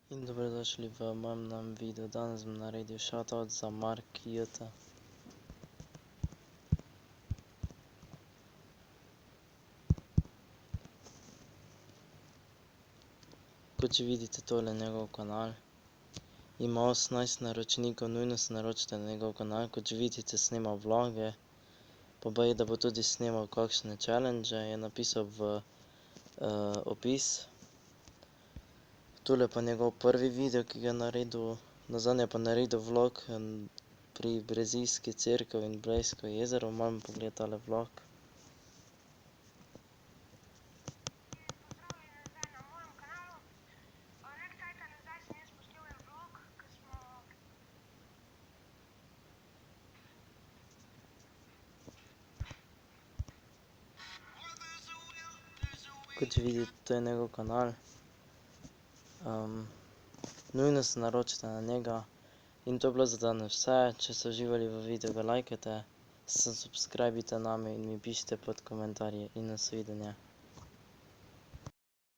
In dobrodošli v mojem novem videu. Danes bom naredil shoutout za Mark J. Kot že vidite, tole je njegov kanal. Ima 18 naročnikov, nujno se naročite na njegov kanal. Kot že vidite, snema vloge. Pa baje, da bo tudi snemal kakšne challenge, je napisal v opis. Tule pa njegov prvi video, ki ga je naredil. Nazadnje pa naredil vlog pri Brezijski cerkev in Blejsko jezero. Malo bom pogledal tale vlog. Kot že vidite, to je njegov kanal. Nujno se naročite na njega. In to je bilo za danes vse. Če ste uživali v videu, ga lajkajte, subscribite name in mi pišite pod komentarje in nasvidenje.